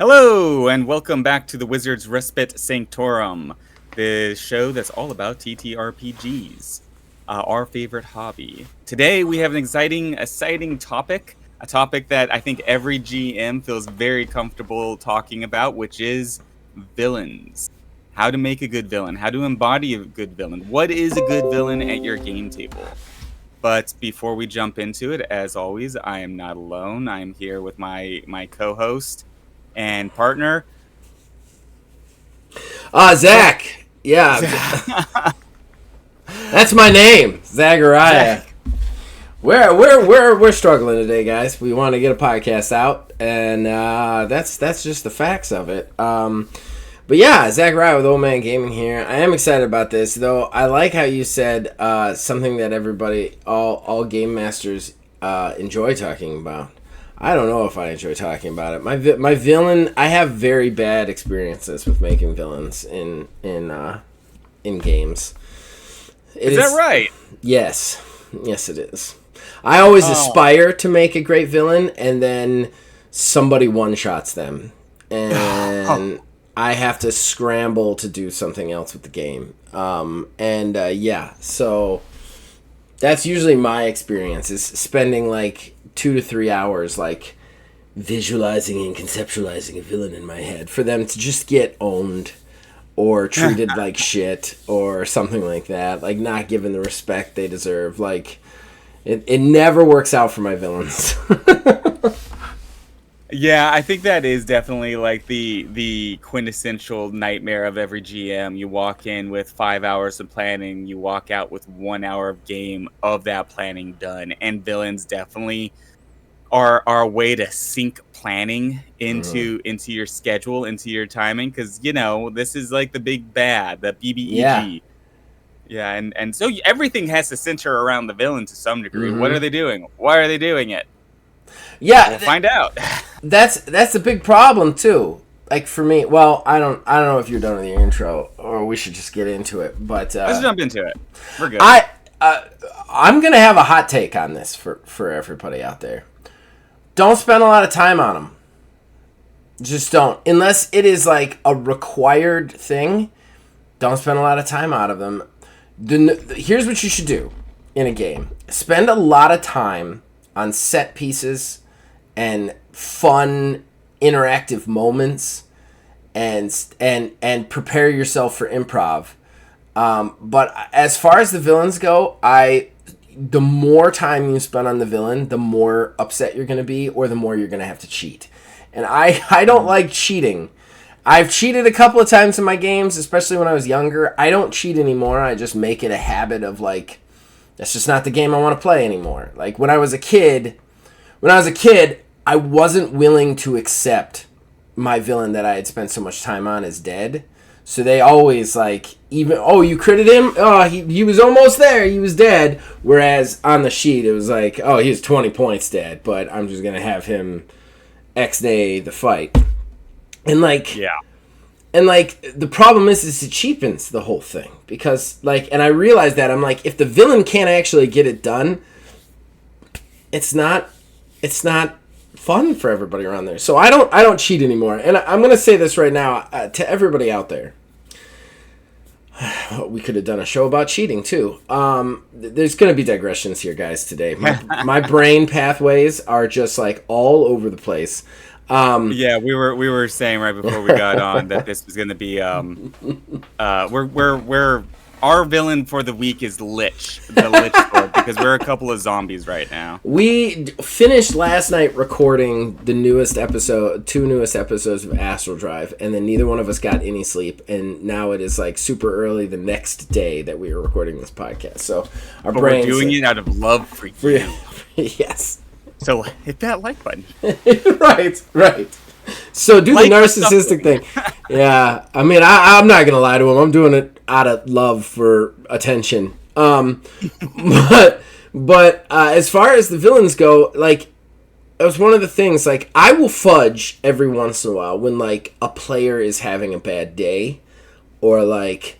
Hello, and welcome back to the Wizard's Respite Sanctorum, the show that's all about TTRPGs, our favorite hobby. Today we have an exciting topic, a topic that I think every GM feels very comfortable talking about, which is villains. How to make a good villain, how to embody a good villain. What is a good villain at your game table? But before we jump into it, as always, I am not alone. I am here with my co-host and partner. Zach. Yeah. That's my name, Zachariah. We're struggling today, guys. We want to get a podcast out, and that's just the facts of it. But yeah, Zachariah with Old Man Gaming here. I am excited about this, though. I like how you said something that everybody, all game masters, enjoy talking about. I don't know if I enjoy talking about it. My villain, I have very bad experiences with making villains in games. Is that right? Yes, it is. I always aspire to make a great villain, and then somebody one-shots them, and I have to scramble to do something else with the game. So that's usually my experience, is spending like 2 to 3 hours like visualizing and conceptualizing a villain in my head for them to just get owned or treated like shit or something like that, like not given the respect they deserve. Like it never works out for my villains. Yeah, I think that is definitely like the quintessential nightmare of every GM. You walk in with 5 hours of planning, you walk out with 1 hour of game of that planning done, and villains definitely are a way to sync planning into your schedule, into your timing, because this is like the big bad, the BBEG. Yeah, and so everything has to center around the villain to some degree. What are they doing? Why are they doing it? Yeah, we'll find out. That's the big problem too. Like for me, well, I don't know if you're done with your intro or we should just get into it. But let's jump into it. We're good. I'm gonna have a hot take on this for everybody out there. Don't spend a lot of time on them. Just don't, unless it is like a required thing. Don't spend a lot of time out of them. Here's what you should do in a game: spend a lot of time on set pieces and fun interactive moments, and prepare yourself for improv. But as far as the villains go, the more time you spend on the villain, the more upset you're going to be, or the more you're going to have to cheat. And I don't like cheating. I've cheated a couple of times in my games, especially when I was younger. I don't cheat anymore. I just make it a habit of like, that's just not the game I want to play anymore. Like when I was a kid, I wasn't willing to accept my villain that I had spent so much time on is dead. So they always like, even, oh, you critted him? Oh, he was almost there. He was dead. Whereas on the sheet, it was like, oh, he was 20 points dead, but I'm just going to have him X day the fight. And like, yeah. And like, the problem is it cheapens the whole thing. Because like, and I realized that, I'm like, if the villain can't actually get it done, it's not fun for everybody around there. So I don't cheat anymore. And I'm going to say this right now to everybody out there. We could have done a show about cheating too. There's going to be digressions here, guys, today. My brain pathways are just like all over the place. Yeah, we were saying right before we got on that this was going to be we're our villain for the week is Lich, the Lich Lord, because we're a couple of zombies right now. We finished last night recording the two newest episodes of Astral Drive, and then neither one of us got any sleep, and now it is like super early the next day that we were recording this podcast. So our brains we're doing it out of love for you. Yes. So hit that like button. Right. So do the narcissistic thing. Yeah, I mean, I'm not gonna lie to him. I'm doing it out of love for attention. But as far as the villains go, like, it was one of the things. Like, I will fudge every once in a while when like a player is having a bad day, or like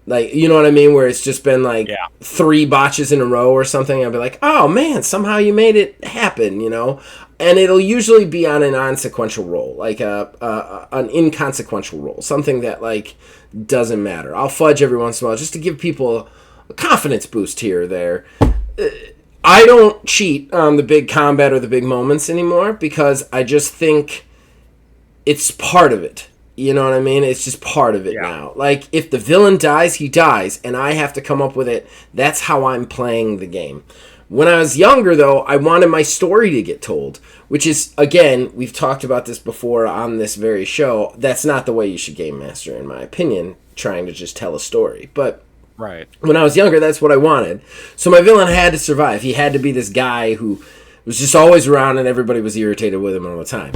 you know what I mean, where it's just been like 3 botches in a row or something. I'll be like, oh man, somehow you made it happen. You know. And it'll usually be on an inconsequential roll, like an inconsequential roll, something that like doesn't matter. I'll fudge every once in a while just to give people a confidence boost here or there. I don't cheat on the big combat or the big moments anymore because I just think it's part of it. You know what I mean? It's just part of it now. Like, if the villain dies, he dies, and I have to come up with it. That's how I'm playing the game. When I was younger, though, I wanted my story to get told, which is, again, we've talked about this before on this very show. That's not the way you should game master, in my opinion, trying to just tell a story. But Right. when I was younger, that's what I wanted. So my villain had to survive. He had to be this guy who was just always around and everybody was irritated with him all the time.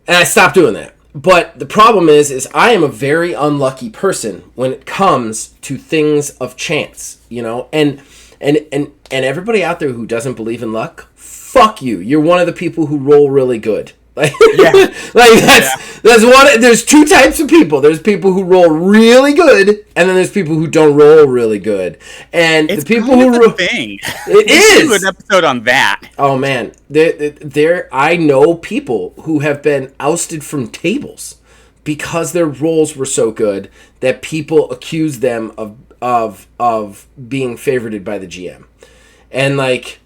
And I stopped doing that. But the problem is I am a very unlucky person when it comes to things of chance, you know? And everybody out there who doesn't believe in luck, fuck you. You're one of the people who roll really good. Like, that's one. There's two types of people. There's people who roll really good, and then there's people who don't roll really good. And it's the people who roll, thing. It is do an episode on that. Oh man, there. I know people who have been ousted from tables because their rolls were so good that people accuse them of being favorited by the GM, and like.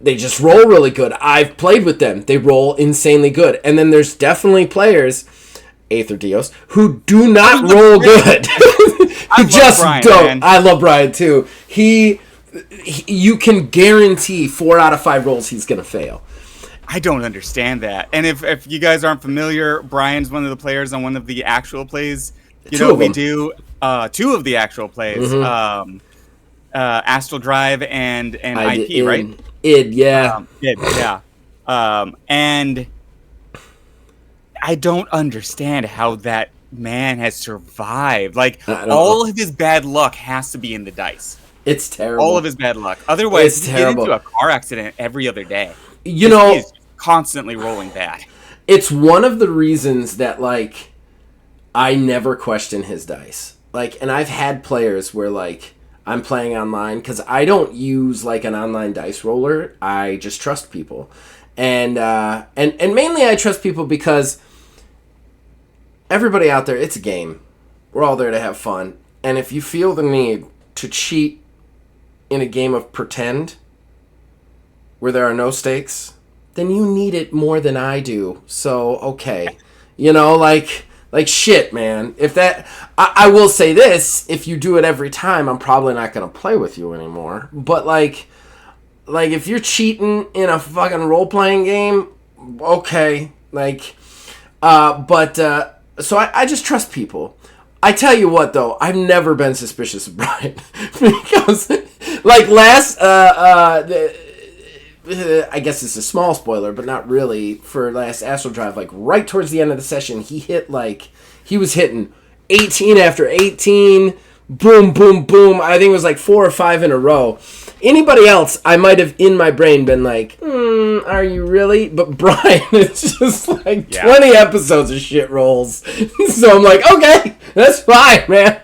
They just roll really good. I've played with them. They roll insanely good. And then there's definitely players, Aether Dios, who do not roll good. Who just Brian, don't. Man. I love Brian too. You can guarantee 4 out of 5 rolls he's going to fail. I don't understand that. And if you guys aren't familiar, Brian's one of the players on one of the actual plays. You know, we do 2 of the actual plays. Mm-hmm. Astral Drive and IP, right? Id, yeah. And I don't understand how that man has survived. Like, all of his bad luck has to be in the dice. It's terrible. All of his bad luck. Otherwise, he'd get into a car accident every other day. You know, he's constantly rolling bad. It's one of the reasons that, like, I never question his dice. Like, and I've had players where, like, I'm playing online because I don't use like an online dice roller. I just trust people, and mainly I trust people because everybody out there, it's a game. We're all there to have fun, and if you feel the need to cheat in a game of pretend where there are no stakes, then you need it more than I do. So okay, you know, like shit, man. If that, I will say this: if you do it every time, I'm probably not gonna play with you anymore. But like if you're cheating in a fucking role playing game, okay. So I just trust people. I tell you what, though, I've never been suspicious of Brian because, like I guess it's a small spoiler, but not really, for last Astral Drive, like, right towards the end of the session, he was hitting 18 after 18, boom, boom, boom. I think it was like 4 or 5 in a row. Anybody else, I might have, in my brain, been like, are you really? But Brian, it's just like 20 episodes of shit rolls. So I'm like, okay, that's fine, man.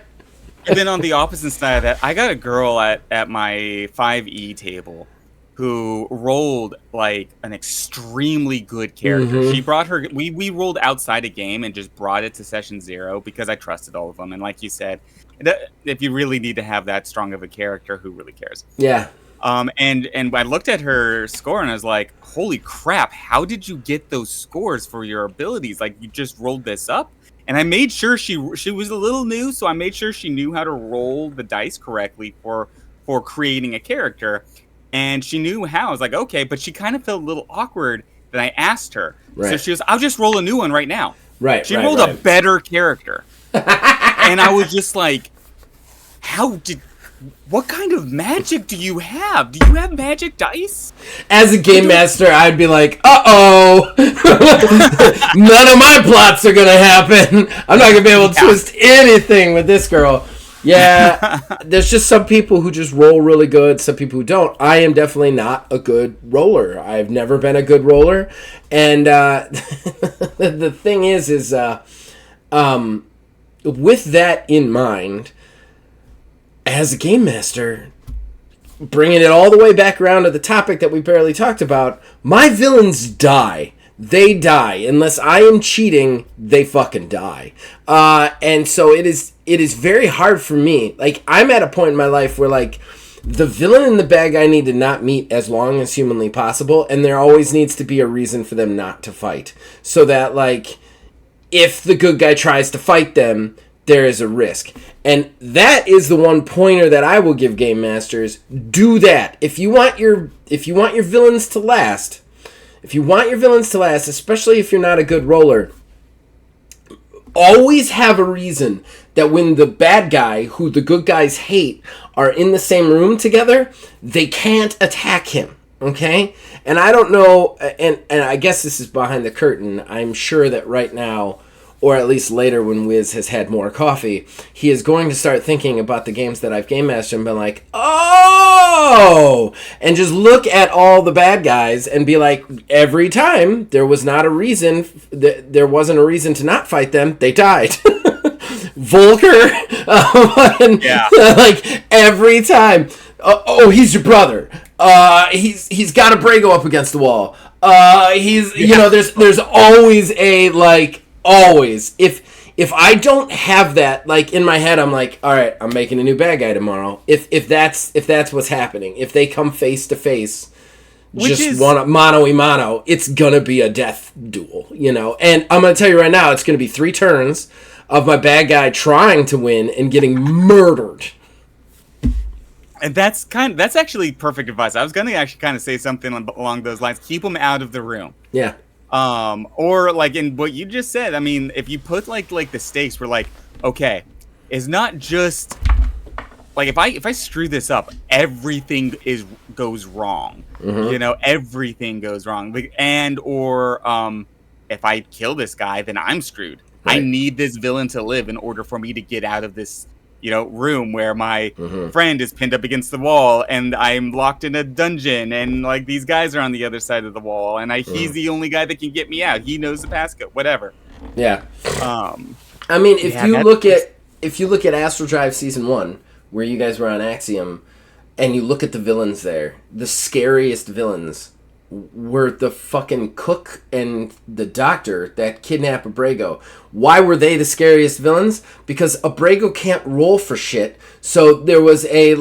And then on the opposite side of that, I got a girl at my 5e table who rolled like an extremely good character. Mm-hmm. She brought her. We rolled outside a game and just brought it to session 0 because I trusted all of them. And like you said, if you really need to have that strong of a character, who really cares? Yeah. And I looked at her score and I was like, holy crap! How did you get those scores for your abilities? Like, you just rolled this up. And I made sure she was a little new, so I made sure she knew how to roll the dice correctly for creating a character. And she knew how. I was like, okay, but she kind of felt a little awkward that I asked her. Right. So she was, I'll just roll a new one right now. Right. She rolled a better character. And I was just like, what kind of magic do you have? Do you have magic dice? As a game master, I'd be like, uh-oh. None of my plots are going to happen. I'm not going to be able to twist anything with this girl. Yeah, there's just some people who just roll really good, some people who don't. I am definitely not a good roller. I've never been a good roller. And the thing is with that in mind, as a game master, bringing it all the way back around to the topic that we barely talked about, my villains die. They die. Unless I am cheating, they fucking die. And so it is very hard for me. Like, I'm at a point in my life where, like, the villain and the bad guy need to not meet as long as humanly possible, and there always needs to be a reason for them not to fight. So that, like, if the good guy tries to fight them, there is a risk. And that is the one pointer that I will give Game Masters. Do that. If you want your villains to last, especially if you're not a good roller, always have a reason that when the bad guy, who the good guys hate, are in the same room together, they can't attack him. Okay? And I don't know, and I guess this is behind the curtain. I'm sure that right now, or at least later when Wiz has had more coffee, he is going to start thinking about the games that I've Game Mastered and been like, oh! And just look at all the bad guys and be like, every time there wasn't a reason to not fight them, they died. Volker, like every time. He's your brother. He's got a Brago up against the wall. There's always a, like, always. If I don't have that, like, in my head, I'm like, all right, I'm making a new bad guy tomorrow. If that's what's happening, if they come face to face, one mano a mano, it's gonna be a death duel, And I'm gonna tell you right now, it's gonna be 3 turns of my bad guy trying to win and getting murdered. And that's actually perfect advice. I was gonna actually kind of say something along those lines. Keep them out of the room. Yeah. Or like in what you just said, I mean, if you put like the stakes were like, okay, it's not just like if I screw this up, everything goes wrong. Mm-hmm. Everything goes wrong. Like, if I kill this guy, then I'm screwed. Right. I need this villain to live in order for me to get out of this room where my friend is pinned up against the wall and I'm locked in a dungeon and like these guys are on the other side of the wall and he's the only guy that can get me out. He knows the passcode, whatever. Yeah. I mean, if you look at Astral Drive Season 1, where you guys were on Axiom, and you look at the villains there, the scariest villains were the fucking cook and the doctor that kidnap Abrego. Why were they the scariest villains? Because Abrego can't roll for shit. So there was a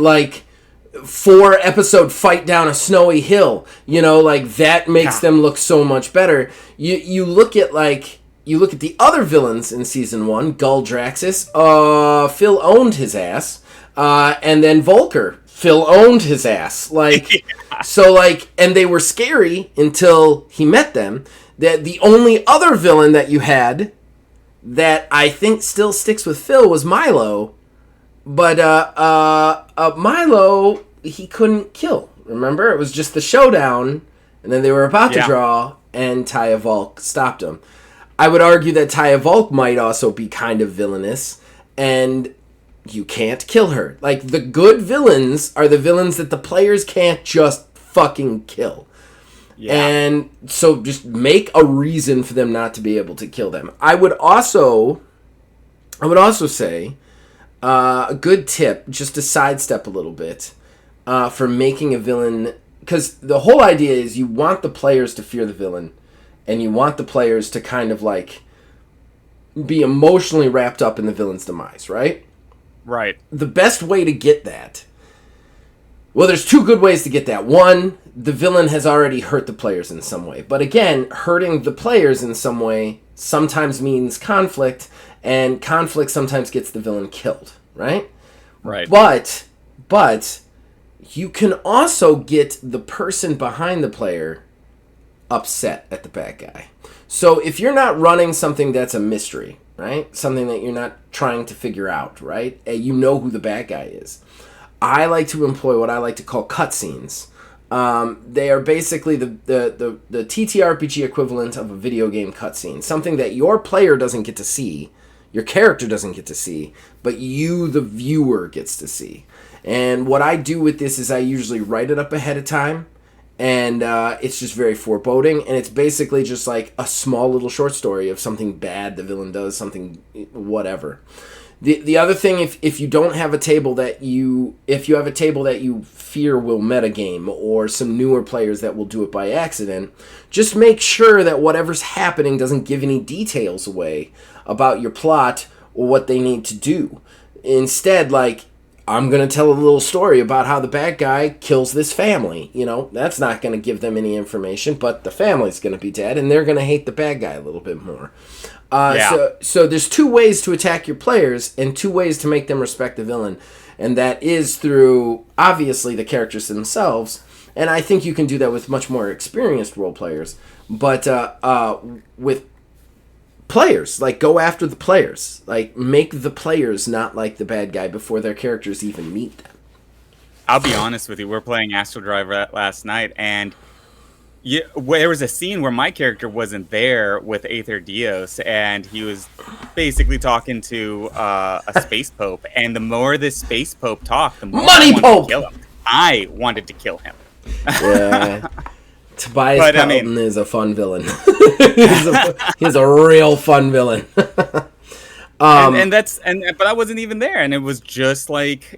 4-episode fight down a snowy hill. That makes them look so much better. You look at the other villains in season 1, Gull Draxus, Phil owned his ass. And then Volker, Phil owned his ass. And they were scary until he met them. That the only other villain that you had that I think still sticks with Phil was Milo. But Milo, he couldn't kill. Remember? It was just the showdown, and then they were about to draw, and Taya Volk stopped him. I would argue that Taya Volk might also be kind of villainous, and you can't kill her. Like, the good villains are the villains that the players can't just fucking kill. Yeah. And so just make a reason for them not to be able to kill them. I would also say a good tip, just to sidestep a little bit, for making a villain, because the whole idea is you want the players to fear the villain, and you want the players to kind of be emotionally wrapped up in the villain's demise, right? Right. The best way to get that, well, there's 2 good ways to get that. One, the villain has already hurt the players in some way. But again, hurting the players in some way sometimes means conflict, and conflict sometimes gets the villain killed, right? Right. But you can also get the person behind the player upset at the bad guy. So if you're not running something that's a mystery, right? Something that you're not trying to figure out, right? You know who the bad guy is. I like to employ what I like to call cutscenes. They are basically the TTRPG equivalent of a video game cutscene. Something that your player doesn't get to see, your character doesn't get to see, but you, the viewer, gets to see. And what I do with this is I usually write it up ahead of time, and it's just very foreboding, and it's basically just like a small little short story of something bad the villain does, something whatever. The other thing, if you don't have a table that if you have a table that you fear will metagame, or some newer players that will do it by accident, just make sure that whatever's happening doesn't give any details away about your plot or what they need to do. Instead, like, I'm going to tell a little story about how the bad guy kills this family. You know, that's not going to give them any information, but the family's going to be dead, and they're going to hate the bad guy a little bit more. So there's two ways to attack your players and two ways to make them respect the villain. And that is through, obviously, the characters themselves. And I think you can do that with much more experienced role players. But with players, like, go after the players. Like, make the players not like the bad guy before their characters even meet them. I'll be honest with you. We're playing Astral Drive last night, and there was a scene where my character wasn't there with Aether Dios, and he was basically talking to a space pope. And the more this space pope talked, the more Money I wanted Pope! to kill him. I wanted to kill him. Yeah. Tobias But, I Pelton mean- is a fun villain. he's a real fun villain. But I wasn't even there, and it was just like,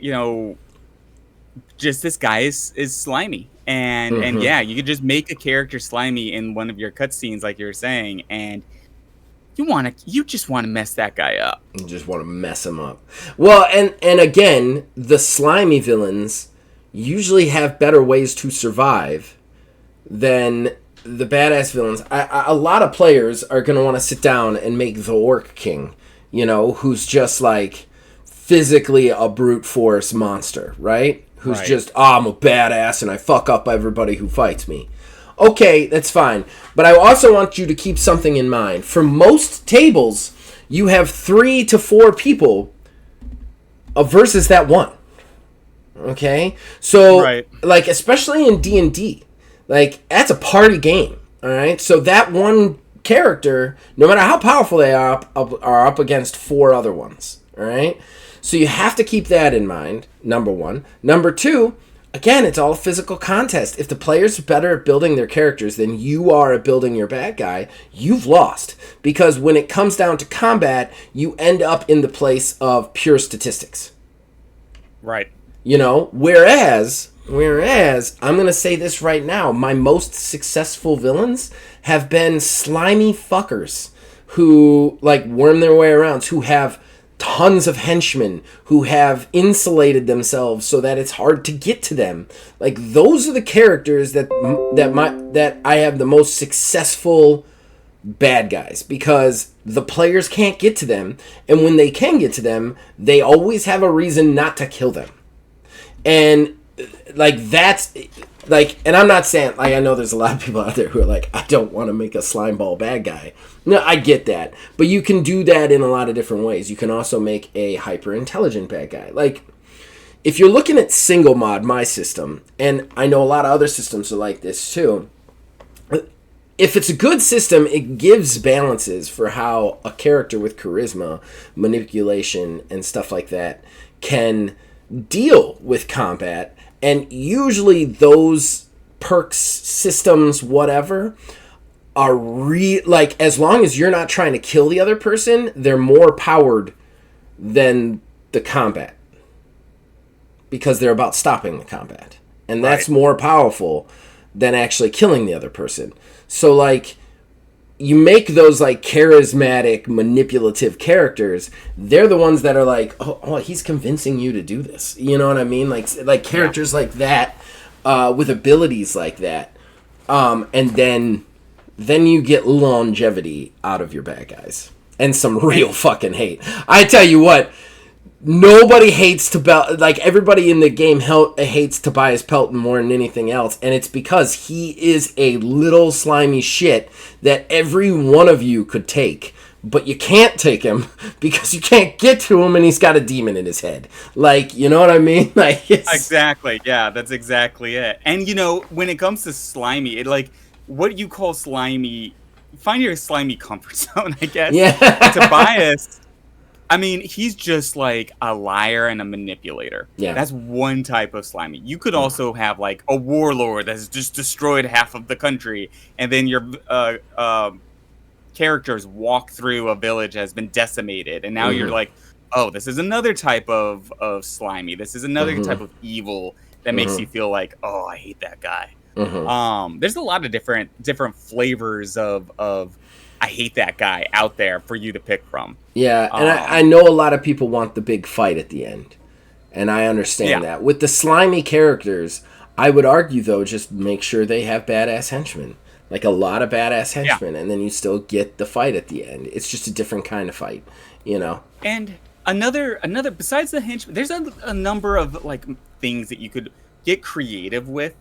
just this guy is slimy. And yeah, you could just make a character slimy in one of your cutscenes, like you were saying, and you just want to mess that guy up. You just want to mess him up. Well, and again, the slimy villains usually have better ways to survive than the badass villains. A lot of players are going to want to sit down and make the Orc King, who's just like physically a brute force monster, right? Who's Right. just, I'm a badass and I fuck up everybody who fights me. Okay, that's fine. But I also want you to keep something in mind. For most tables, you have 3 to 4 people versus that one. Okay? So, Right. like, especially in D&D, like, that's a party game. All right? So that one character, no matter how powerful they are up against 4 other ones. All right? So you have to keep that in mind, number one. Number two, again, it's all a physical contest. If the players are better at building their characters than you are at building your bad guy, you've lost. Because when it comes down to combat, you end up in the place of pure statistics. Right. Whereas, I'm going to say this right now, my most successful villains have been slimy fuckers who, like, worm their way around, who have tons of henchmen, who have insulated themselves so that it's hard to get to them. Like, those are the characters that I have the most successful bad guys, because the players can't get to them, and when they can get to them, they always have a reason not to kill them. And like, that's like, and I'm not saying, like, I know there's a lot of people out there who are like, I don't want to make a slime ball bad guy. No, I get that. But you can do that in a lot of different ways. You can also make a hyper intelligent bad guy. Like, if you're looking at single mod, my system, and I know a lot of other systems are like this too, if it's a good system, it gives balances for how a character with charisma, manipulation, and stuff like that can deal with combat. And usually those perks, systems, whatever, are like, as long as you're not trying to kill the other person, they're more powered than the combat, because they're about stopping the combat, and that's more powerful than actually killing the other person. So, like, you make those, like, charismatic, manipulative characters. They're the ones that are like, oh, he's convincing you to do this. You know what I mean? Like characters like that, with abilities like that, and then you get longevity out of your bad guys and some real fucking hate. I tell you what, nobody hates like, everybody in the game hates Tobias Pelton more than anything else, and it's because he is a little slimy shit that every one of you could take, but you can't take him because you can't get to him, and he's got a demon in his head. Like, you know what I mean? Like, Exactly. Yeah, that's exactly it. And when it comes to slimy, what you call slimy, find your slimy comfort zone, I guess. Yeah. Tobias I mean, he's just like a liar and a manipulator. Yeah. That's one type of slimy. You could also have like a warlord that's just destroyed half of the country, and then your characters walk through a village that has been decimated, and now you're Mm-hmm. like, oh, this is another type of slimy. This is another Mm-hmm. type of evil that makes you Mm-hmm. feel like, oh, I hate that guy. Mm-hmm. There's a lot of different flavors of I hate that guy out there for you to pick from. Yeah, and I Um, know a lot of people want the big fight at the end, and I yeah, understand that. With the slimy characters, I would argue though, just make sure they have badass henchmen, like a lot of badass yeah. henchmen, and then you still get the fight at the end. It's just a different kind of fight, you know. And another besides the henchman, there's a number of like things that you could get creative with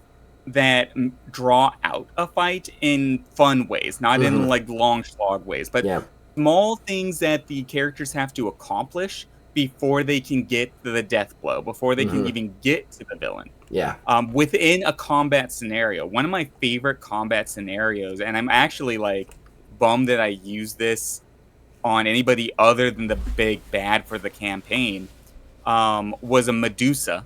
that draw out a fight in fun ways, not in Mm-hmm. like long slog ways, but Yeah. small things that the characters have to accomplish before they can get to the death blow, before they can Mm-hmm. even get to the villain. Yeah. Within a combat scenario, one of my favorite combat scenarios, and I'm actually like bummed that I use this on anybody other than the big bad for the campaign, was a Medusa,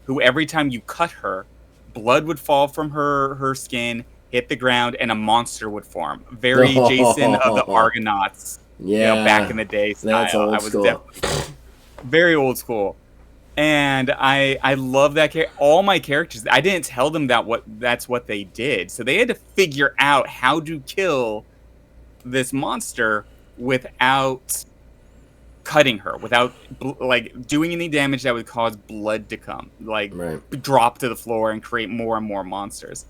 who every time you cut her, blood would fall from her skin, hit the ground, and a monster would form. Very Jason of the Oh, Argonauts, back yeah. in the day That's style. I old was school. definitely very old school. And I love that all my characters. I didn't tell them that's what they did, so they had to figure out how to kill this monster without cutting her, without like doing any damage that would cause blood to come, like Right. drop to the floor and create more and more monsters.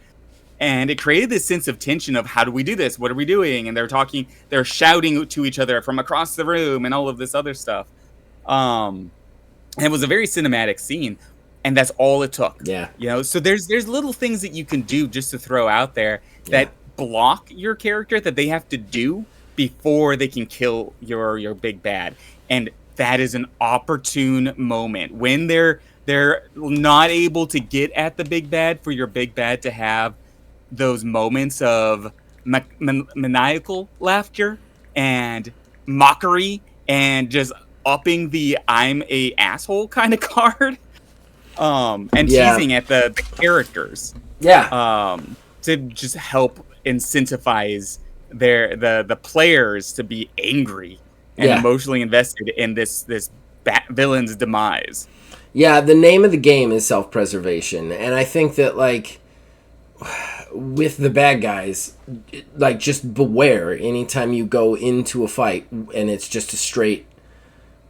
And it created this sense of tension of how do we do this? What are we doing? And they're shouting to each other from across the room and all of this other stuff. And it was a very cinematic scene, and that's all it took. Yeah. So there's little things that you can do just to throw out there Yeah. that block your character that they have to do before they can kill your big bad. And that is an opportune moment when they're not able to get at the big bad, for your big bad to have those moments of maniacal laughter and mockery and just upping the I'm a asshole kind of card, and Yeah. teasing at the characters, Yeah. to just help incentivize the players to be angry and Yeah. emotionally invested in this villain's demise. Yeah, the name of the game is self-preservation, and I think that like with the bad guys, like just beware anytime you go into a fight and it's just a straight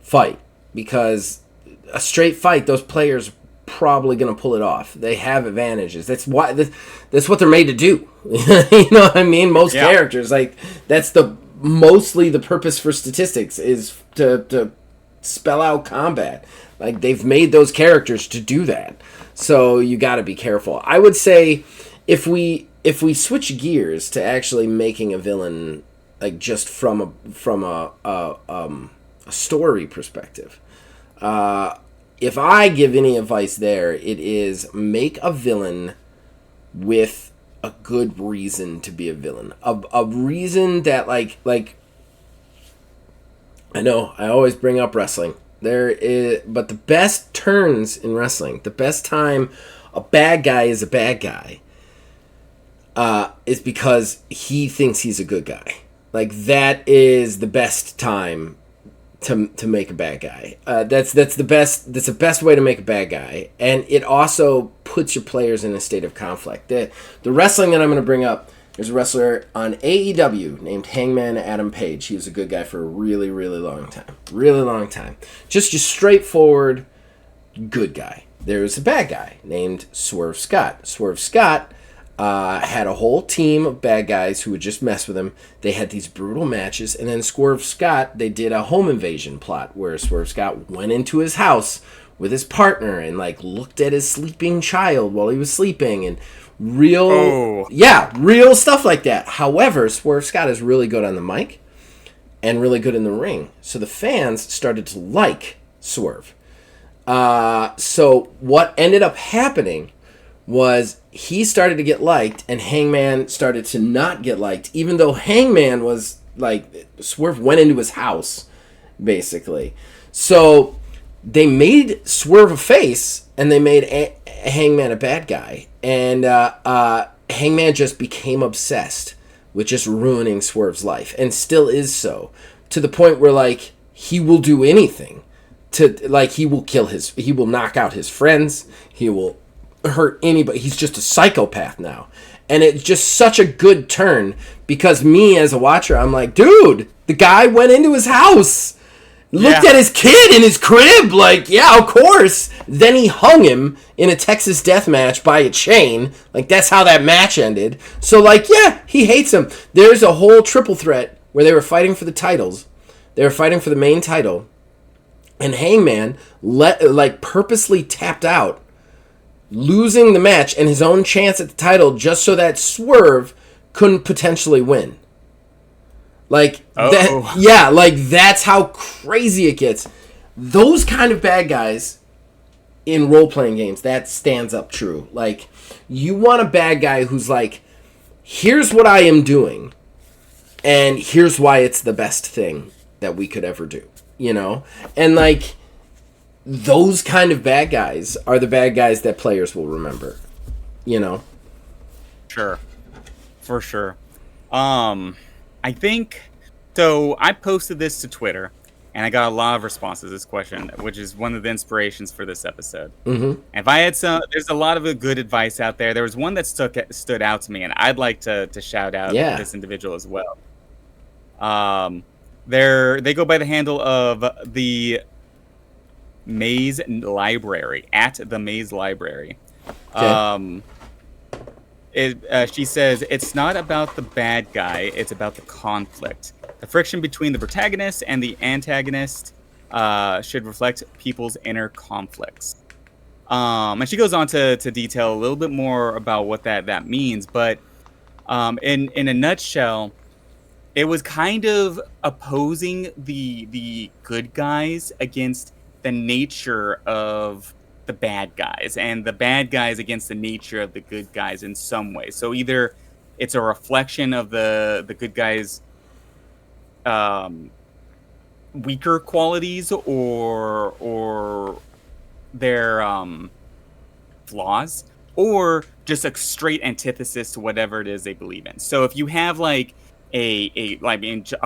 fight, because a straight fight, those players probably going to pull it off. They have advantages. That's why that's what they're made to do. You know what I mean? Most Yeah. characters, like that's the mostly the purpose for statistics is to spell out combat. Like they've made those characters to do that. So you got to be careful. I would say if we switch gears to actually making a villain, like just from a story perspective, if I give any advice there, it is make a villain with a good reason to be a villain. A reason that like I know I always bring up wrestling. But the best turns in wrestling, the best time a bad guy is a bad guy, is because he thinks he's a good guy. Like that is the best time to make a bad guy. That's the best way to make a bad guy, and it also puts your players in a state of conflict. The wrestling that I'm going to bring up, there's a wrestler on AEW named Hangman Adam Page. He was a good guy for a really, really long time. Really long time. Just straightforward good guy. There's a bad guy named Swerve Scott. Swerve Scott had a whole team of bad guys who would just mess with him. They had these brutal matches, and then Swerve Scott, they did a home invasion plot where Swerve Scott went into his house with his partner and like looked at his sleeping child while he was sleeping, and real stuff like that. However, Swerve Scott is really good on the mic and really good in the ring, so the fans started to like Swerve. So what ended up happening was he started to get liked and Hangman started to not get liked, even though Hangman was like, Swerve went into his house basically. So they made Swerve a face, and they made Hangman a bad guy, and Hangman just became obsessed with just ruining Swerve's life, and still is so, to the point where like he will do anything to, like, he will knock out his friends, he will hurt anybody. He's just a psychopath now. And it's just such a good turn, because me as a watcher, I'm like, dude, the guy went into his house, looked at his kid in his crib, like, yeah, of course. Then he hung him in a Texas death match by a chain. Like, that's how that match ended. So, like, yeah, he hates him. There's a whole triple threat where they were fighting for the titles. They were fighting for the main title. And Hangman purposely tapped out, losing the match and his own chance at the title, just so that Swerve couldn't potentially win. Like, that, yeah, like, that's how crazy it gets. Those kind of bad guys in role-playing games, that stands up true. Like, you want a bad guy who's like, here's what I am doing, and here's why it's the best thing that we could ever do, you know? And, like, those kind of bad guys are the bad guys that players will remember, you know? Sure. For sure. I think, so I posted this to Twitter, and I got a lot of responses to this question, which is one of the inspirations for this episode. Mm-hmm. If I had there's a lot of good advice out there. There was one that stood out to me, and I'd like to shout out this individual as well. They go by the handle of the Maze Library, at the Maze Library. Okay. She says, it's not about the bad guy, it's about the conflict. The friction between the protagonist and the antagonist should reflect people's inner conflicts. And she goes on to detail a little bit more about what that means, but in a nutshell, it was kind of opposing the good guys against the nature of the bad guys, and the bad guys against the nature of the good guys in some way. So either it's a reflection of the good guys' weaker qualities or their flaws, or just a straight antithesis to whatever it is they believe in. So if you have like a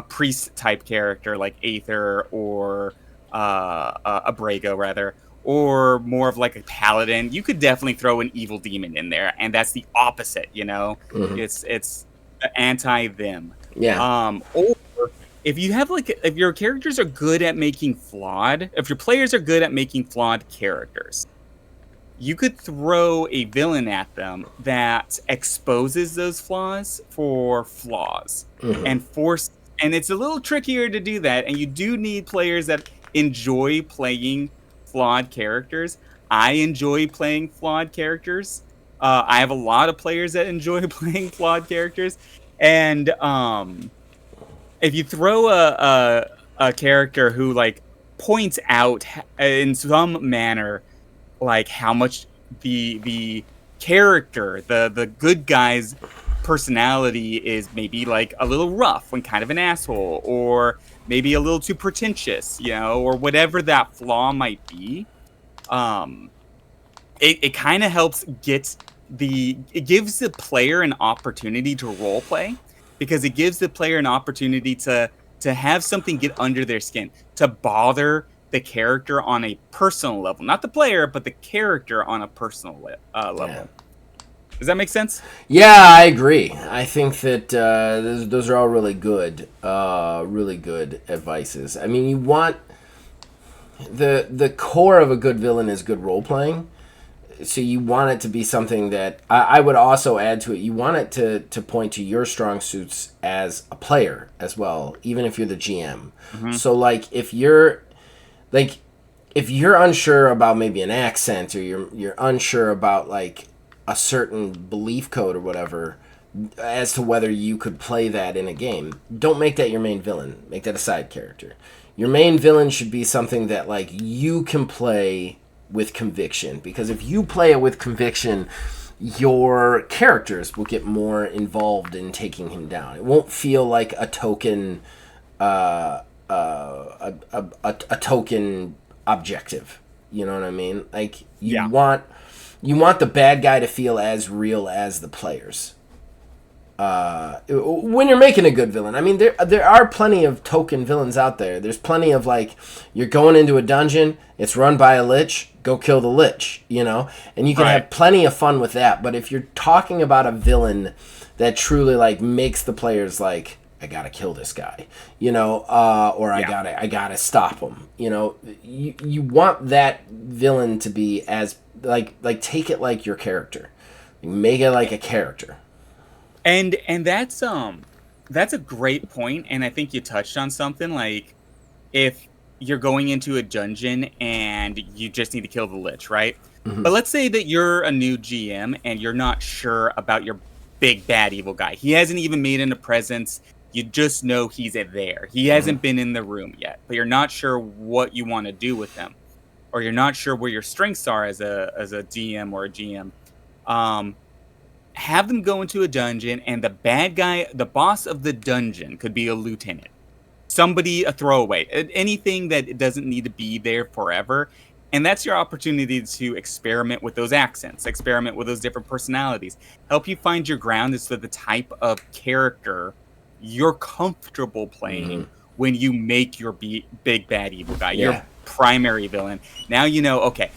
priest type character like Aether, or a Brago rather, or more of like a paladin, you could definitely throw an evil demon in there, and that's the opposite, you know? Mm-hmm. It's anti them. Yeah. Or if you have if your characters are good at making if your players are good at making flawed characters, you could throw a villain at them that exposes those flaws for flaws, Mm-hmm. and it's a little trickier to do that, and you do need players that enjoy playing flawed characters. I enjoy playing flawed characters. I have a lot of players that enjoy playing flawed characters, and if you throw a character who like points out in some manner like how much the character, the good guy's personality is maybe like a little rough when kind of an asshole, or maybe a little too pretentious, you know, or whatever that flaw might be, it kind of helps it gives the player an opportunity to role play, because it gives the player an opportunity to have something get under their skin, to bother the character on a personal level, not the player, but the character on a personal level. Yeah. Does that make sense? Yeah, I agree. I think that those are all really good advices. I mean, you want the core of a good villain is good role playing. So you want it to be something that I would also add to it. You want it to point to your strong suits as a player as well, even if you're the GM. Mm-hmm. So like if you're unsure about maybe an accent, or you're unsure about like a certain belief code or whatever, as to whether you could play that in a game, don't make that your main villain. Make that a side character. Your main villain should be something that like you can play with conviction, because if you play it with conviction, your characters will get more involved in taking him down. It won't feel like a token a token objective. You know what I mean? Like Yeah. you want the bad guy to feel as real as the players. When you're making a good villain, I mean, there are plenty of token villains out there. There's plenty of like, you're going into a dungeon, it's run by a lich, go kill the lich, you know, and you can Right. have plenty of fun with that. But if you're talking about a villain that truly like makes the players like, I gotta kill this guy, you know, or Yeah. I gotta stop him, you know, you want that villain to be as like take it like your character, make it like a character. And that's a great point, and I think you touched on something like if you're going into a dungeon and you just need to kill the lich, right? But let's say that you're a new GM and you're not sure about your big bad evil guy. He hasn't even made an a presence. You just know he's there. He hasn't been in the room yet, but you're not sure what you want to do with him, or you're not sure where your strengths are as a DM or a GM. Um, have them go into a dungeon, and the bad guy, the boss of the dungeon, could be a lieutenant, somebody, a throwaway, anything that doesn't need to be there forever. And that's your opportunity to experiment with those accents, experiment with those different personalities, help you find your ground as to the type of character you're comfortable playing when you make your big bad evil guy, your Yeah. primary villain. Now you know, okay,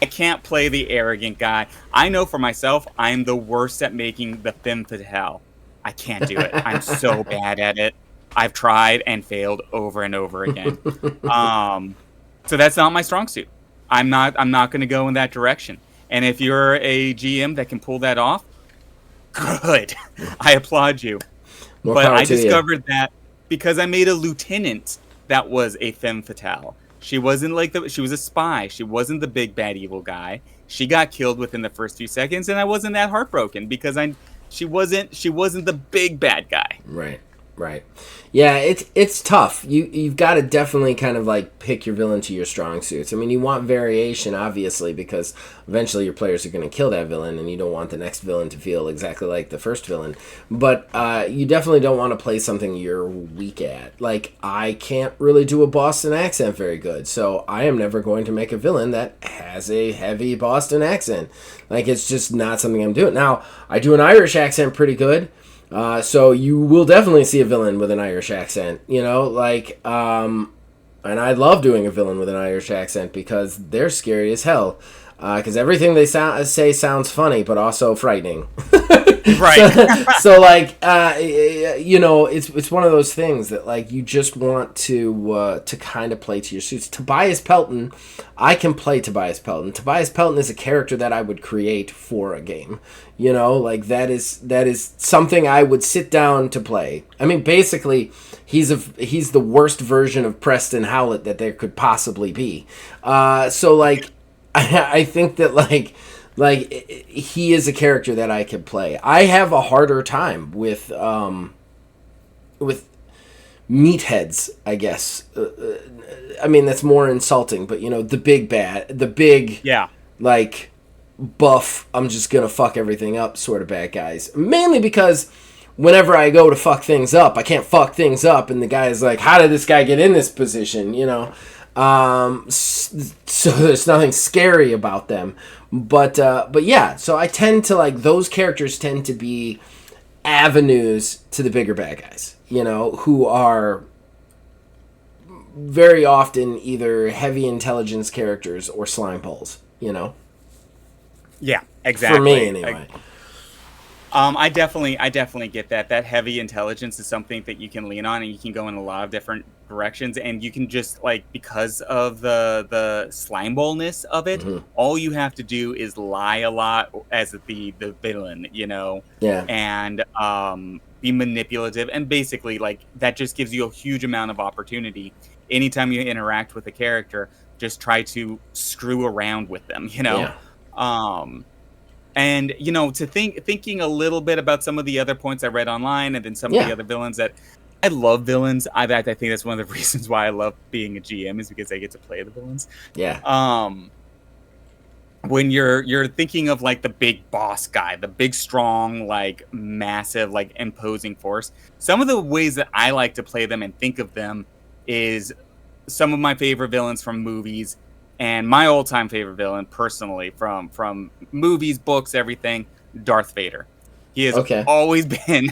I can't play the arrogant guy. I know for myself, I'm the worst at making the femme fatale. I can't do it. I'm so bad at it. I've tried and failed over and over again. So that's not my strong suit. I'm not going to go in that direction. And if you're a GM that can pull that off, good. I applaud you. More But power I to you. discovered that because I made a lieutenant that was a femme fatale. She wasn't like she was a spy. She wasn't the big bad evil guy. She got killed within the first few seconds, and I wasn't that heartbroken because she wasn't the big bad guy. Right, right. Yeah, it's tough. You've got to definitely kind of like pick your villain to your strong suits. I mean, you want variation, obviously, because eventually your players are going to kill that villain, and you don't want the next villain to feel exactly like the first villain. But you definitely don't want to play something you're weak at. Like, I can't really do a Boston accent very good, so I am never going to make a villain that has a heavy Boston accent. Like, it's just not something I'm doing. Now, I do an Irish accent pretty good. So you will definitely see a villain with an Irish accent, you know, like, and I love doing a villain with an Irish accent because they're scary as hell. Because everything they say sounds funny, but also frightening. Right. So like, you know, it's one of those things that like you just want to kind of play to your suits. Tobias Pelton, I can play Tobias Pelton. Tobias Pelton is a character that I would create for a game. You know, like that is something I would sit down to play. I mean, basically, he's the worst version of Preston Howlett that there could possibly be. So like, I think that like he is a character that I can play. I have a harder time with meatheads, I guess. I mean, that's more insulting, but you know, the big Yeah. like buff, I'm just gonna fuck everything up sort of bad guys. Mainly because whenever I go to fuck things up, I can't fuck things up, and the guy is like, how did this guy get in this position, you know? So there's nothing scary about them. But yeah, so I tend to like, those characters tend to be avenues to the bigger bad guys, you know, who are very often either heavy intelligence characters or slime holes, you know? Yeah, For me, exactly. anyway. I definitely get that. That heavy intelligence is something that you can lean on, and you can go in a lot of different directions, and you can just like, because of the slime boldness of it, all you have to do is lie a lot as the villain, you know, Yeah. and be manipulative, and basically like that just gives you a huge amount of opportunity. Anytime you interact with a character, just try to screw around with them, you know. Yeah. Um, and you know, thinking a little bit about some of the other points I read online, and then some of the Yeah. other villains that I love villains. I think that's one of the reasons why I love being a GM, is because I get to play the villains. Yeah. When you're thinking of like the big boss guy, the big strong, like massive, like imposing force, some of the ways that I like to play them and think of them is some of my favorite villains from movies, and my all-time favorite villain, personally, from movies, books, everything, Darth Vader. He has Okay. always been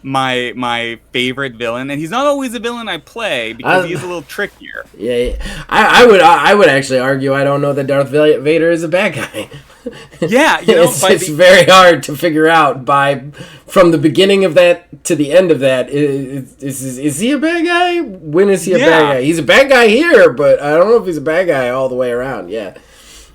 my favorite villain, and he's not always a villain I play because he is a I, little trickier. yeah, yeah. I would actually argue I don't know that Darth Vader is a bad guy. Yeah, It's very hard to figure out from the beginning of that to the end of that. Is he a bad guy? When is he a bad guy? He's a bad guy here, but I don't know if he's a bad guy all the way around. Yeah.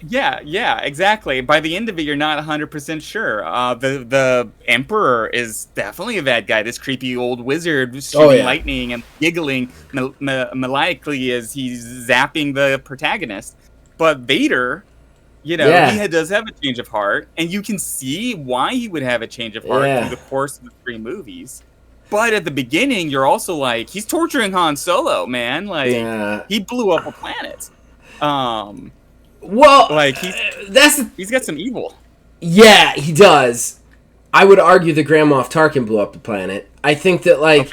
Yeah, exactly. By the end of it, you're not 100% sure. The Emperor is definitely a bad guy. This creepy old wizard shooting lightning and giggling maniacally as he's zapping the protagonist. But Vader, does have a change of heart, and you can see why he would have a change of heart through the course of the 3 movies. But at the beginning, you're also like, he's torturing Han Solo, man. Like, he blew up a planet. Well, like he's got some evil. Yeah, he does. I would argue that Grand Moff Tarkin blew up the planet. I think that like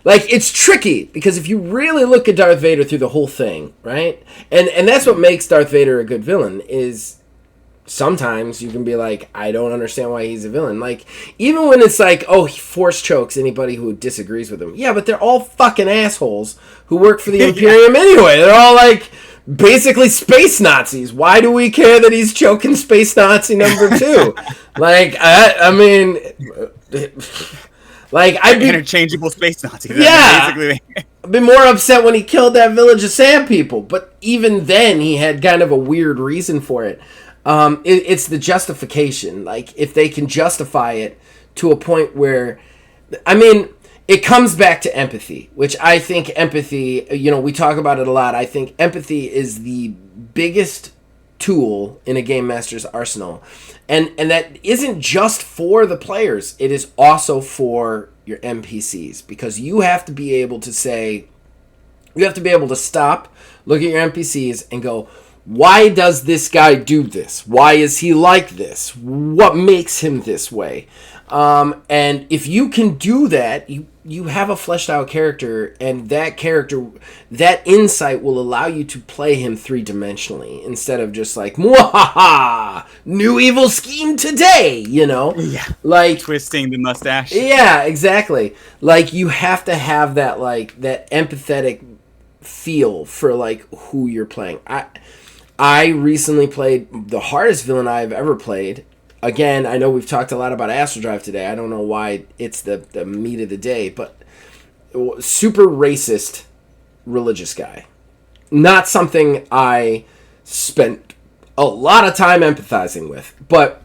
it's tricky because if you really look at Darth Vader through the whole thing, right? And that's what makes Darth Vader a good villain is sometimes you can be like, I don't understand why he's a villain. Like, even when it's like, oh, he force chokes anybody who disagrees with him. Yeah, but they're all fucking assholes who work for the Imperium anyway. They're all like basically space Nazis. Why do we care that he's choking space Nazi number 2? Like, I mean, like, I'd be interchangeable space Nazis. Yeah, I'd be more upset when he killed that village of sand people. But even then, he had kind of a weird reason for it. It's the justification. Like, if they can justify it to a point where, I mean, it comes back to empathy, which I think empathy, we talk about it a lot. I think empathy is the biggest tool in a game master's arsenal. And that isn't just for the players. It is also for your NPCs, because you have to be able to stop, look at your NPCs and go, why does this guy do this? Why is he like this? What makes him this way? And if you can do that, you have a fleshed out character, and that insight will allow you to play him 3-dimensionally instead of just like, mwahaha, new evil scheme today, Yeah. Like twisting the mustache. Yeah, exactly. Like, you have to have that, like, that empathetic feel for, like, who you're playing. I recently played the hardest villain I've ever played. Again, I know we've talked a lot about Astral Drive today. I don't know why it's the meat of the day, but super racist religious guy. Not something I spent a lot of time empathizing with, but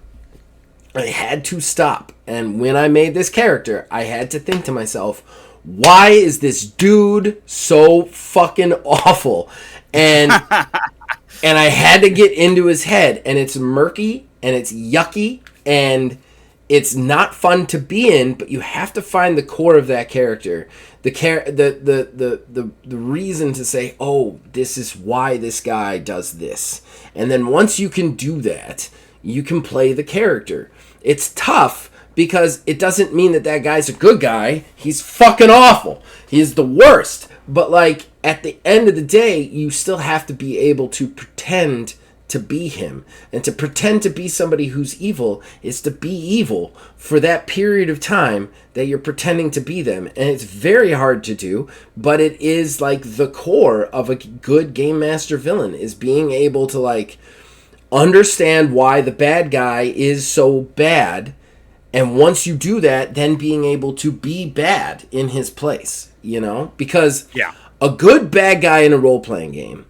I had to stop. And when I made this character, I had to think to myself, why is this dude so fucking awful? And and I had to get into his head, and it's murky, and it's yucky, and it's not fun to be in, but you have to find the core of that character. The reason to say, oh, this is why this guy does this. And then once you can do that, you can play the character. It's tough because it doesn't mean that guy's a good guy. He's fucking awful. He's the worst. But, like, at the end of the day, you still have to be able to pretend to be him. And to pretend to be somebody who's evil is to be evil for that period of time that you're pretending to be them. And it's very hard to do, but it is, like, the core of a good game master villain, is being able to, like, understand why the bad guy is so bad. And once you do that, then being able to be bad in his place, Because a good bad guy in a role-playing game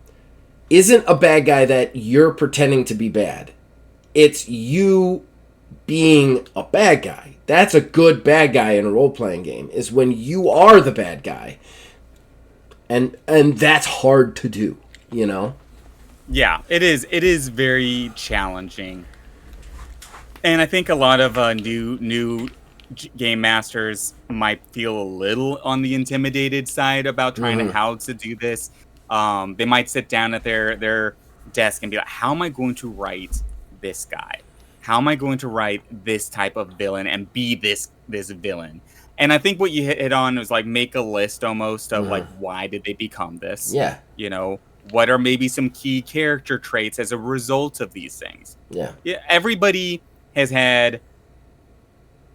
isn't a bad guy that you're pretending to be bad. It's you being a bad guy. That's a good bad guy in a role-playing game, is when you are the bad guy. And that's hard to do, Yeah, it is. It is very challenging. And I think a lot of new game masters might feel a little on the intimidated side about trying to how to do this. They might sit down at their desk and be like, how am I going to write this guy? How am I going to write this type of villain and be this villain? And I think what you hit on was like make a list almost of like Mm-hmm. why did they become this? Yeah. You know, what are maybe some key character traits as a result of these things? Yeah. Yeah, everybody has had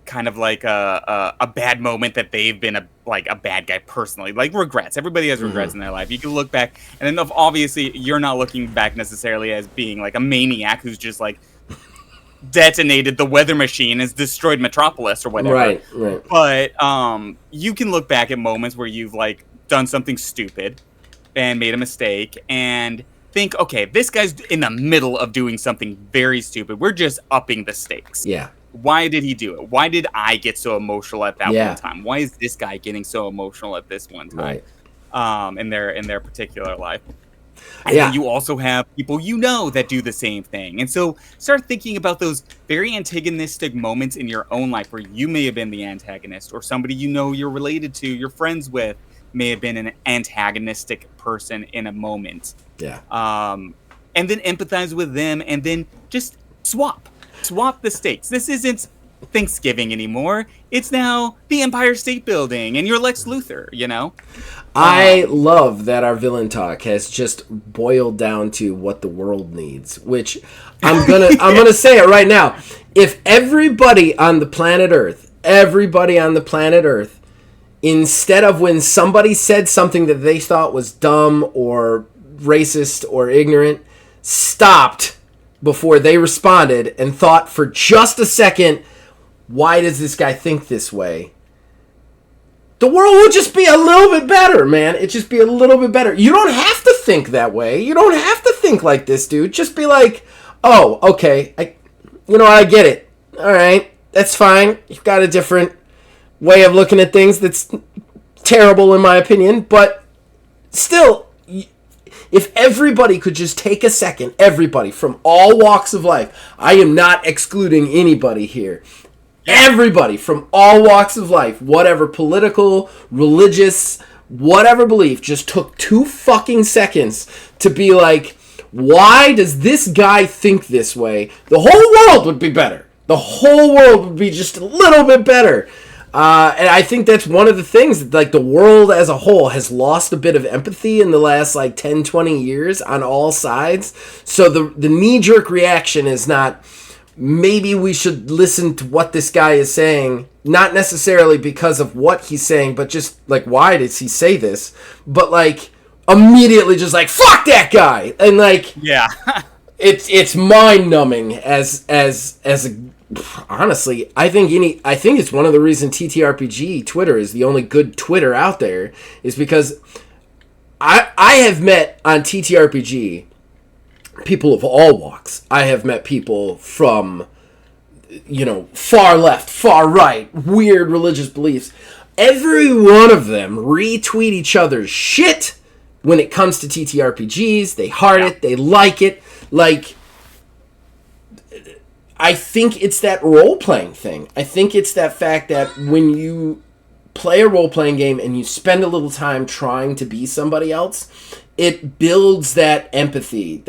kind of like a bad moment that they've been a bad guy personally, like regrets. Everybody has regrets Mm-hmm. in their life. You can look back, and then obviously you're not looking back necessarily as being like a maniac who's just like detonated the weather machine, has destroyed Metropolis or whatever. Right. Right. But you can look back at moments where you've like done something stupid and made a mistake and think, okay, this guy's in the middle of doing something very stupid. We're just upping the stakes. Yeah. Why did he do it? Why did I get so emotional at that Yeah. one time? Why is this guy getting so emotional at this one time? Right. In their particular life. And Yeah. then you also have people that do the same thing. And so start thinking about those very antagonistic moments in your own life where you may have been the antagonist, or somebody you're related to, you're friends with, may have been an antagonistic person in a moment. Yeah. And then empathize with them, and then just swap the stakes. This isn't Thanksgiving anymore. It's now the Empire State Building and you're Lex Luthor, you know? I love that our villain talk has just boiled down to what the world needs, which I'm gonna say it right now. If everybody on the planet Earth, instead of when somebody said something that they thought was dumb or racist or ignorant, stopped before they responded and thought for just a second, why does this guy think this way? The world would just be a little bit better, man. It'd just be a little bit better. You don't have to think that way. You don't have to think like this, dude. Just be like, oh, okay. I get it. All right. That's fine. You've got a different way of looking at things that's terrible in my opinion. But still, if everybody could just take a second, everybody from all walks of life, I am not excluding anybody here. Everybody from all walks of life, whatever political, religious, whatever belief, just took 2 fucking seconds to be like, why does this guy think this way? The whole world would be better. The whole world would be just a little bit better. And I think that's one of the things that, like, the world as a whole has lost a bit of empathy in the last, 10, 20 years on all sides. So the knee-jerk reaction is not, maybe we should listen to what this guy is saying, not necessarily because of what he's saying, but just, why does he say this? But, immediately just, fuck that guy! And, yeah. it's mind-numbing as a... Honestly, I think it's one of the reasons TTRPG Twitter is the only good Twitter out there, is because I have met on TTRPG people of all walks. I have met people from, far left, far right, weird religious beliefs. Every one of them retweet each other's shit when it comes to TTRPGs. They heart it. They like it. I think it's that role-playing thing. I think it's that fact that when you play a role-playing game and you spend a little time trying to be somebody else, it builds that empathy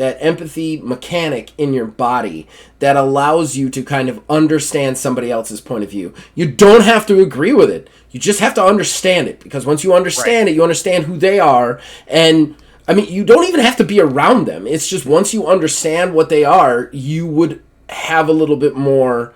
mechanic in your body that allows you to kind of understand somebody else's point of view. You don't have to agree with it. You just have to understand it, because once you understand it, you understand who they are. And, you don't even have to be around them. It's just once you understand what they are, you would have a little bit more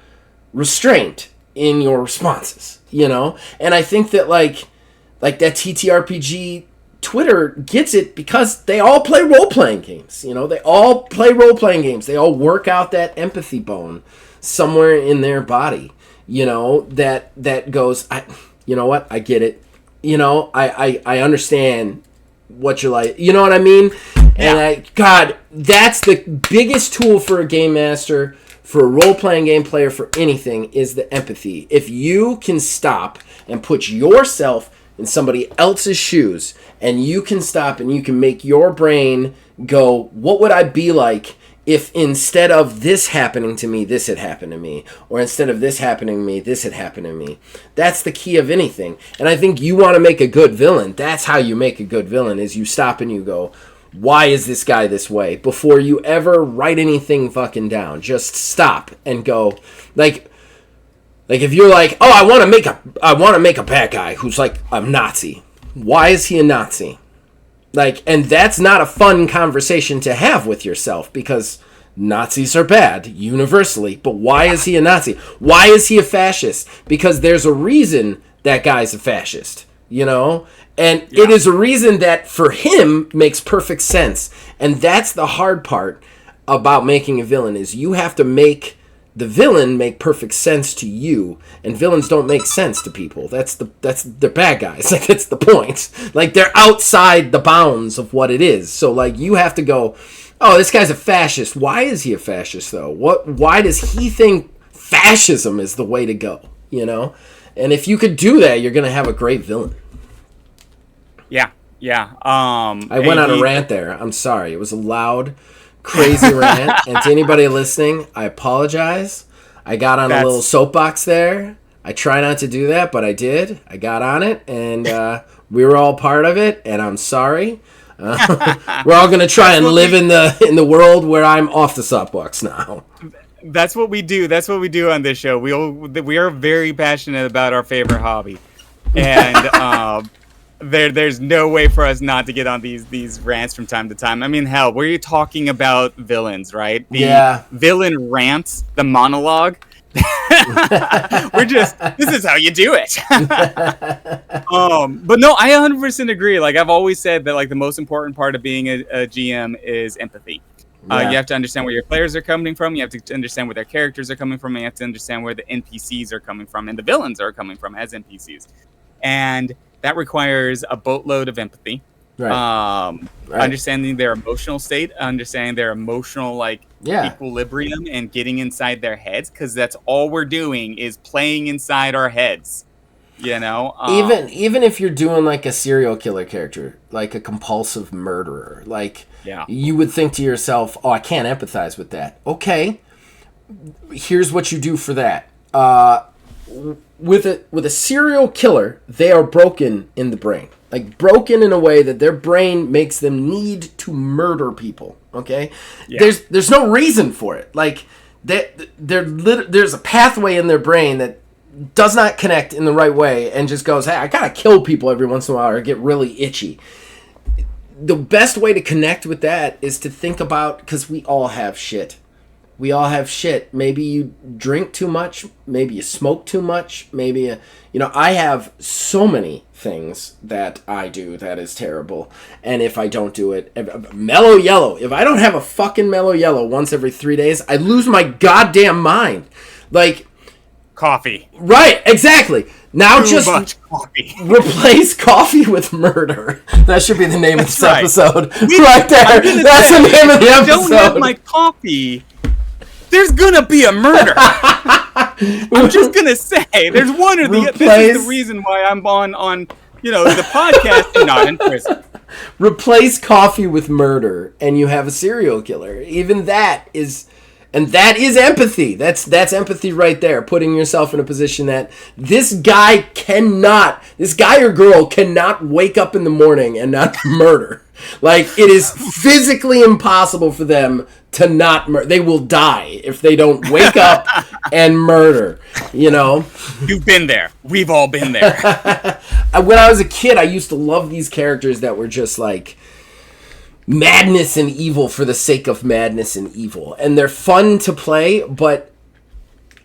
restraint in your responses, And I think that, that TTRPG Twitter gets it because they all play role-playing games. They all play role-playing games. They all work out that empathy bone somewhere in their body, that goes, you know what? I get it. I understand what you're like. You know what I mean? Yeah. And that's the biggest tool for a game master, for a role-playing game player, for anything, is the empathy. If you can stop and put yourself in somebody else's shoes, and you can stop and you can make your brain go, what would I be like if instead of this happening to me, this had happened to me? Or instead of this happening to me, this had happened to me? That's the key of anything. And I think you want to make a good villain. That's how you make a good villain, is you stop and you go, why is this guy this way? Before you ever write anything fucking down, just stop and go, Like if you're like, oh, I want to make a bad guy who's like a Nazi. Why is he a Nazi? Like, and that's not a fun conversation to have with yourself because Nazis are bad universally. But why is he a Nazi? Why is he a fascist? Because there's a reason that guy's a fascist, you know? And it is a reason that for him makes perfect sense. And that's the hard part about making a villain is you have to make the villain make perfect sense to you, and villains don't make sense to people. They're bad guys. Like that's the point. Like they're outside the bounds of what it is. So like you have to go, oh, this guy's a fascist. Why is he a fascist though? Why does he think fascism is the way to go? You know? And if you could do that, you're gonna have a great villain. Yeah. I went on a rant there. I'm sorry. It was a loud, crazy rant. And to anybody listening, I apologize. I got on a little soapbox there. I try not to do that, but I did. I got on it, and we were all part of it. And I'm sorry. We're all gonna try and live in the world where I'm off the soapbox now. That's what we do. That's what we do on this show. We are very passionate about our favorite hobby, and there's no way for us not to get on these rants from time to time. I mean, hell, we're talking about villains, right? The villain rants, the monologue. This is how you do it. But no, I 100% agree. Like I've always said that like the most important part of being a GM is empathy. You have to understand where your players are coming from. You have to understand where their characters are coming from. And you have to understand where the NPCs are coming from and the villains are coming from as NPCs. And that requires a boatload of empathy. Right. Understanding their emotional state, understanding their emotional equilibrium, and getting inside their heads, because that's all we're doing is playing inside our heads. You know, even if you're doing like a serial killer character, like a compulsive murderer, like you would think to yourself, "Oh, I can't empathize with that." Okay, here's what you do for that. With a serial killer, they are broken in the brain. Like broken in a way that their brain makes them need to murder people. Okay, there's no reason for it. Like there's a pathway in their brain that does not connect in the right way and just goes, hey, I gotta kill people every once in a while or get really itchy. The best way to connect with that is to think about, because we all have shit. We all have shit. Maybe you drink too much. Maybe you smoke too much. Maybe, I have so many things that I do that is terrible. And if I don't do it, mellow yellow. If I don't have a fucking mellow yellow once every 3 days, I lose my goddamn mind. Like, coffee. Right, exactly. Now Too much coffee. Replace coffee with murder. That should be the name of this episode. Right there. That's the name of the episode. If I don't have my coffee, there's gonna be a murder. I'm just gonna say, there's one or the other. This is the reason why I'm on the podcast and not in prison. Replace coffee with murder, and you have a serial killer. Even that is... And that is empathy. That's empathy right there. Putting yourself in a position that this guy or girl cannot wake up in the morning and not murder. Like, it is physically impossible for them to not murder. They will die if they don't wake up and murder, You've been there. We've all been there. When I was a kid, I used to love these characters that were just like madness and evil for the sake of madness and evil. And they're fun to play, but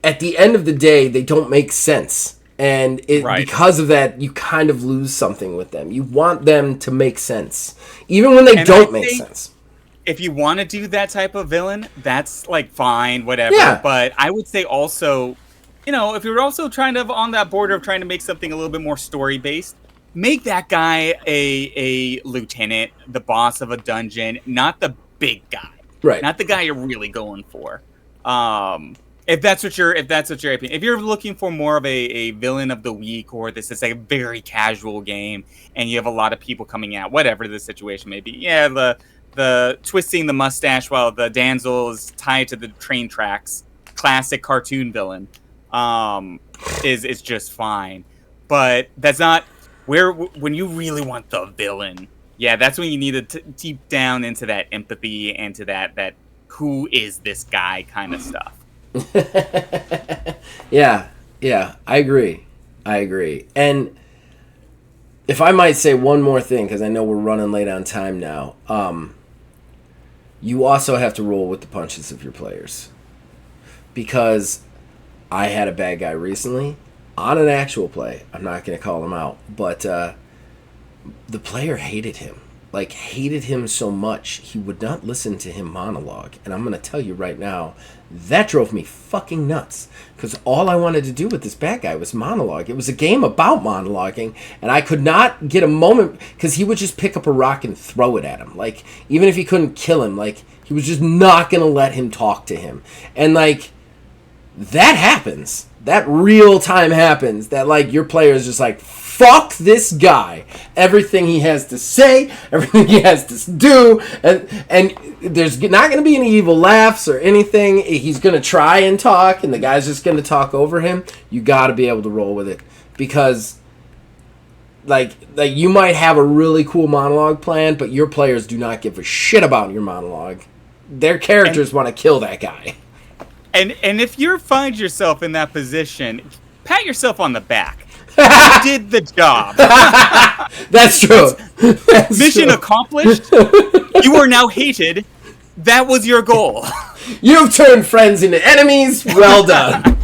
at the end of the day, they don't make sense. And because of that, you kind of lose something with them. You want them to make sense, even when they don't make sense. If you want to do that type of villain, that's like fine, whatever. Yeah. But I would say also, if you're also trying to on that border of trying to make something a little bit more story-based, make that guy a lieutenant, the boss of a dungeon, not the big guy. Right. Not the guy you're really going for. If that's what you're if you're looking for more of a villain of the week, or this is a very casual game and you have a lot of people coming out, whatever the situation may be. Yeah, the twisting the mustache while the damsel is tied to the train tracks, classic cartoon villain, is just fine. But that's not when you really want the villain, that's when you need to deep down into that empathy and to that who is this guy kind of stuff. Yeah. Yeah, I agree. I agree. And if I might say one more thing, because I know we're running late on time now, you also have to roll with the punches of your players. Because I had a bad guy recently on an actual play. I'm not going to call him out, but the player hated him. Like, hated him so much, he would not listen to him monologue. And I'm going to tell you right now, that drove me fucking nuts. Because all I wanted to do with this bad guy was monologue. It was a game about monologuing, and I could not get a moment, because he would just pick up a rock and throw it at him. Like, even if he couldn't kill him, like, he was just not going to let him talk to him. And, like, that happens. That real time happens. That, like, your player is just like, fuck this guy. Everything he has to say, everything he has to do, and there's not going to be any evil laughs or anything. He's going to try and talk, and the guy's just going to talk over him. You got to be able to roll with it, because like you might have a really cool monologue plan, but your players do not give a shit about your monologue. Their characters want to kill that guy. And if you find yourself in that position, pat yourself on the back. You did the job. That's true. That's mission true. accomplished. You are now hated. That was your goal. You've turned friends into enemies. Well done.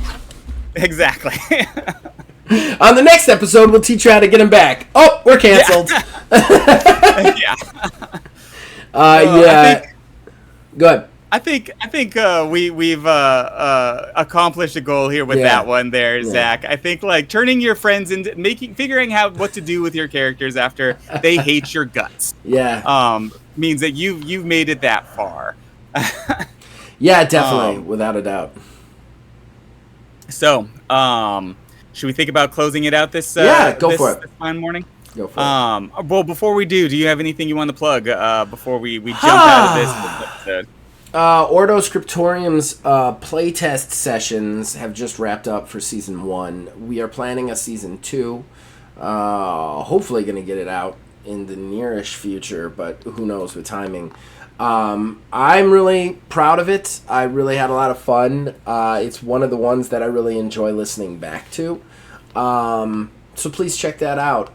Exactly. On the next episode, we'll teach you how to get them back. Oh, we're canceled. Yeah. Yeah. Go ahead. I think we've accomplished a goal here with that one there, Zach. I think like turning your friends into figuring out what to do with your characters after they hate your guts. Yeah. Means that you've made it that far. Yeah, definitely, without a doubt. So, should we think about closing it out this go for it. This fine morning? Go for it. Well, before we do you have anything you want to plug before we jump out of this episode? Ordo Scriptorium's playtest sessions have just wrapped up for Season 1. We are planning a Season 2. Hopefully going to get it out in the nearish future, but who knows with timing. I'm really proud of it. I really had a lot of fun. It's one of the ones that I really enjoy listening back to. So please check that out.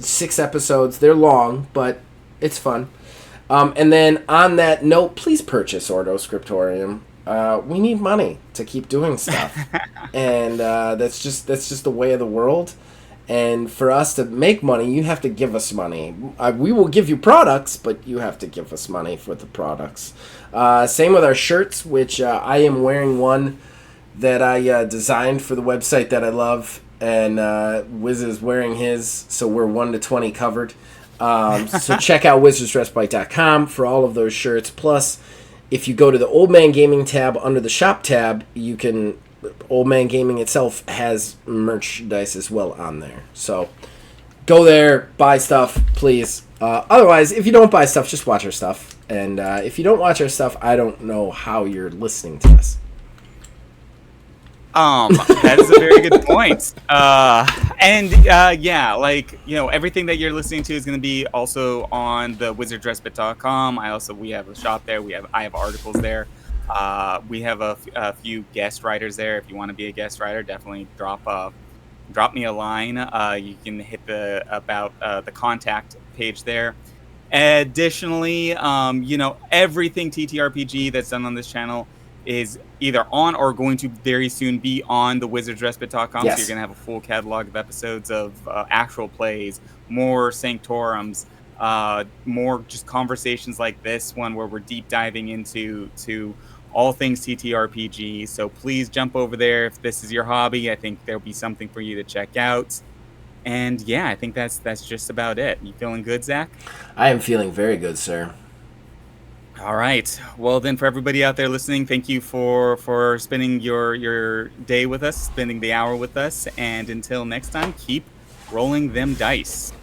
6 episodes. They're long, but it's fun. And then on that note, please purchase Ordo Scriptorium. We need money to keep doing stuff, and that's just the way of the world. And for us to make money, you have to give us money. We will give you products, but you have to give us money for the products. Same with our shirts, which I am wearing one that I designed for the website that I love, and Wiz is wearing his, so we're 1 to 20 covered. So check out wizardsrespite.com for all of those shirts. Plus, if you go to the Old Man Gaming tab under the shop tab, you can... Old Man Gaming itself has merchandise as well on there. So go there, buy stuff, please. Otherwise, if you don't buy stuff, just watch our stuff. And if you don't watch our stuff, I don't know how you're listening to us. That is a very good point. Yeah, like, you know, everything that you're listening to is going to be also on the wizardsrespite.com. We have a shop there. I have articles there. We have a few guest writers there. If you want to be a guest writer, definitely drop me a line. You can hit the contact page there. Additionally, you know, everything TTRPG that's done on this channel is either on or going to very soon be on the wizardsrespite.com. Yes. So you're going to have a full catalog of episodes of actual plays, more Sanctorums, more just conversations like this one where we're deep diving into all things TTRPG. So please jump over there if this is your hobby. I think there'll be something for you to check out. And yeah, I think that's just about it. You feeling good, Zach? I am feeling very good, sir. All right. Well, then, for everybody out there listening, thank you for spending your day with us, spending the hour with us. And until next time, keep rolling them dice.